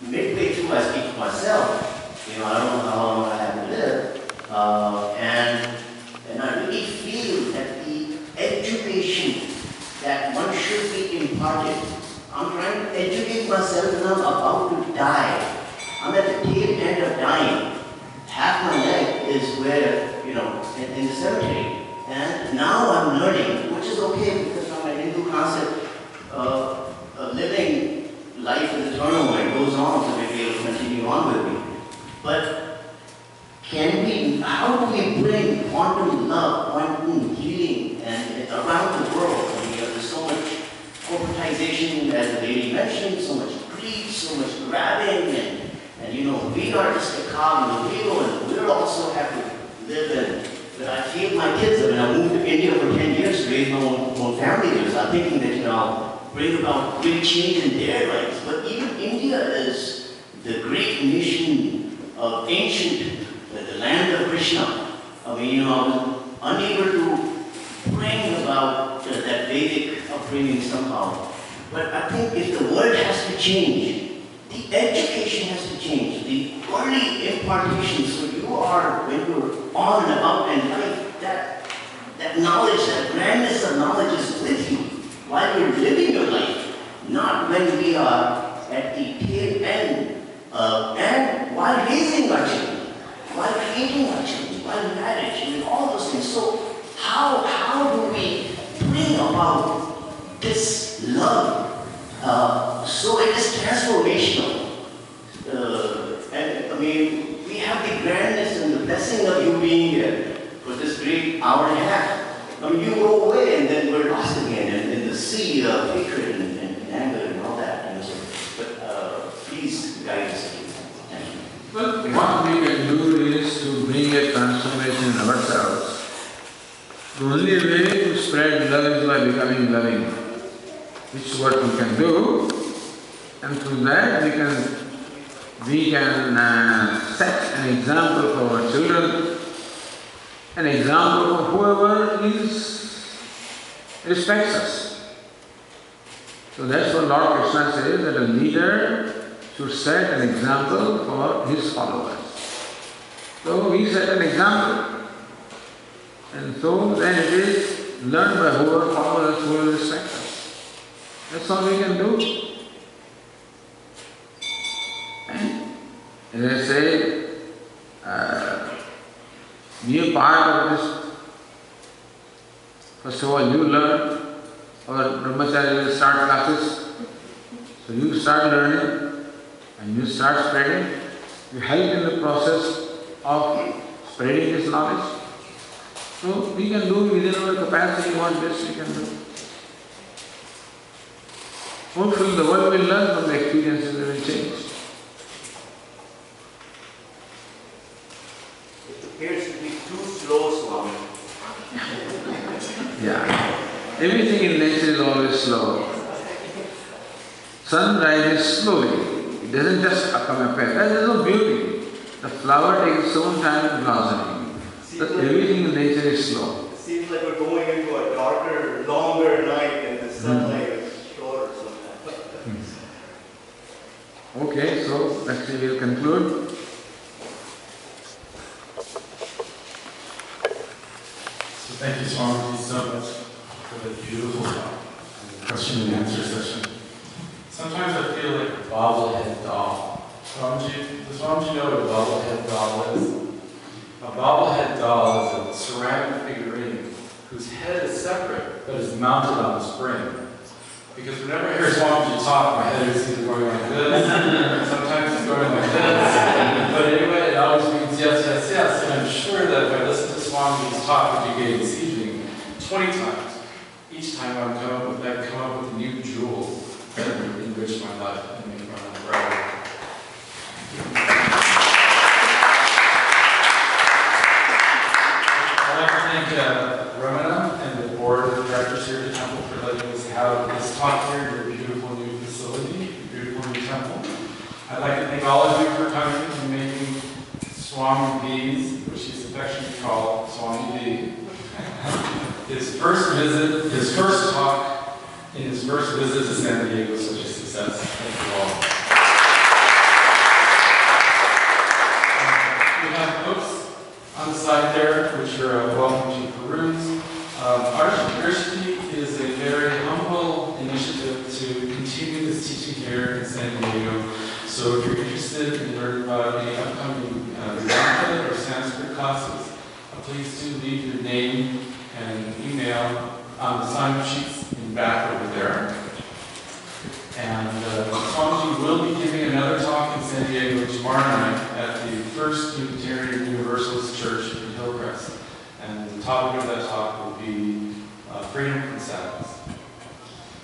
midway through, I speak for myself. I don't know how long I have to live, and I really feel that the education that one should be imparted. I'm trying to educate myself and I'm about to die. I'm at the tail end of dying. Half my life is where, in the cemetery. And now I'm learning, which is okay because from a Hindu concept, living life is eternal and it goes on, so maybe it'll continue on with me. But how do we bring quantum love, quantum healing and around the world? I mean, there's so much corporatization, as the lady mentioned, so much greed, so much grabbing, and we are just a cog in the wheel, and we also have to live in. But I feel my kids, I moved to India for 10 years to raise my own family there, so I'm thinking that, I'll bring about great change in their lives. But even India is the great nation of ancient, the land of Krishna. I mean, I was unable to bring about that Vedic upbringing somehow. But I think if the world has to change, the education has to change. The early impartation, so you are, when you're on and about in life, that knowledge, that grandness of knowledge is with you while you're living your life, not when we are at the tail end, and while raising our children, while creating our children, while marriage, and all those things. So how do we bring about this love? So it is transformational. And I mean, we have the grandness and the blessing of you being here for this great hour and a half. I mean, you go away and then we're lost again in the sea of hatred and anger and all that. And so, but please guide us. Thank you. Well, what we can do is to bring a transformation in ourselves. The only way to spread love is by becoming loving, which is what we can do, and through that we can set an example for our children, an example for whoever respects us. So that's what Lord Krishna says, that a leader should set an example for his followers. So we set an example. And so then it is learned by whoever follows us, who will respect us. That's all we can do. And as I say, be a part of this. First of all, you learn. Our brahmacharya will start classes. So you start learning and you start spreading. You help in the process of spreading this knowledge. So we can do within our capacity what best we can do. Hopefully the world will learn from the experiences that will change. It appears to be too slow, Swami. Yeah. Everything in nature is always slow. Sun rises slowly. It doesn't just come appear. There is no beauty. The flower takes its own time in blossoming. Everything in nature is slow. It seems like we're going into a darker, longer night and the sunlight is shorter sometimes. Okay, so let's see, we'll conclude. So thank you, Swamiji, so much for the beautiful question and answer session. Sometimes I feel like a bobblehead doll. Swamiji, does Swamiji know what a bobblehead doll is? A bobblehead doll is a ceramic figurine whose head is separate but is mounted on a spring. Because whenever I hear Swamiji talk, my head is either going like this, and sometimes it's going like this. But anyway, it always means yes, yes, yes. And I'm sure that if I listen to Swamiji's talk that you gave this evening 20 times, each time I come up with a new jewel that would enrich my life and make my life brighter. I'd like to thank Ramana and the board of directors here at the temple for letting us have this talk here in your beautiful new facility, your beautiful new temple. I'd like to thank all of you for coming and making SwamiVi's, which he's affectionately called SwamiVi, his first talk in his first visit to San Diego such a success. Thank you all. We have books on the side there, which are welcome to peruse. Arsha Drishti is a very humble initiative to continue this teaching here in San Diego. So if you're interested in learning about any upcoming Vedanta or Sanskrit classes, please do leave your name and email on the sign-up sheets in back over there. And Swamiji will be giving another talk in San Diego tomorrow night at the First Unitarian Universalist Church in Hillcrest. And the topic of that talk will be freedom from sadness.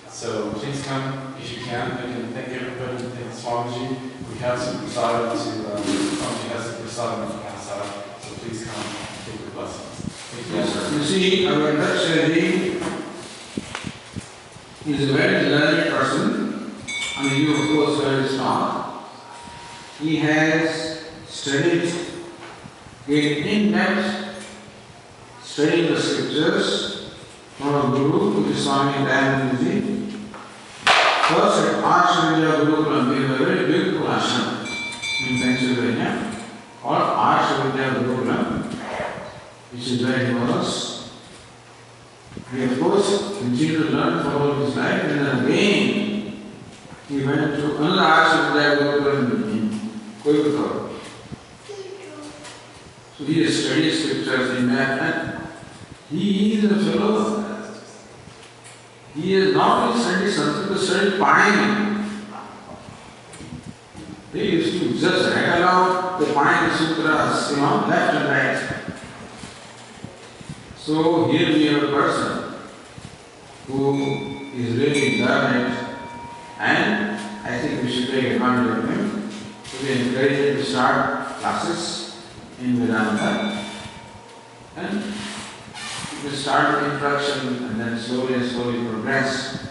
So please come if you can. I can thank everybody and thank Swamiji. We have some prasadam Swamiji has some prasadam to pass out. So please come and take your blessings. Yes, you see, our Dharma is a very learned person. I mean, you of course very smart. He has studied in depth, studying the scriptures from a guru, which is Swami Dayananda Saraswati. First at Arsha Gurukulam, we have a very beautiful ashram in Pennsylvania called Arsha Gurukulam, which is where he was. He of course continued to learn for all his life, and then again he went to another Arsha Gurukulam in Kolkata. So he has studied scriptures in that, and he is a fellow. He has not only studied Sanskrit, but studied Panini. They used to just write aloud the Panini Sutras, left and right. So here we have a person who is really learned, and I think we should take advantage of him. So we encourage him to start classes in Vedanta, and we start with introduction and then slowly progress.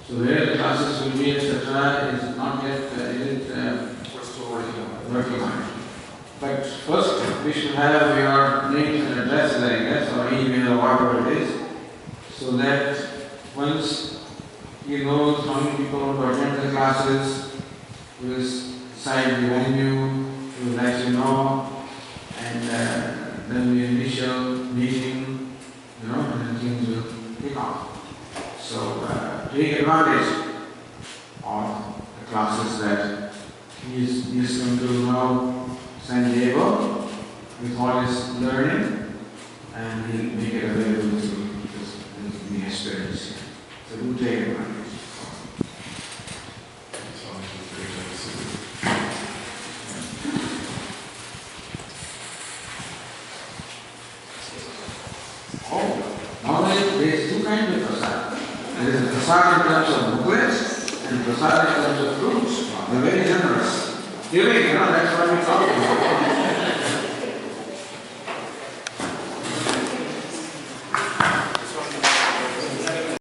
So where the classes will be, etc., is not yet we're still working on it. But first we should have your names and addresses, I guess, or email or whatever it is, so that once he knows how many people want to attend the classes, he will decide the venue, he will let you know, and then the initial meeting, and then things will kick off. So take advantage of the classes that he is going to now San Diego with all his learning, and he'll make it available to the experience. So do take advantage. There is two kinds of prasad. There is a prasad in terms of booklets and prasad in terms of fruits. They are very generous. Giving, that's what we talk about.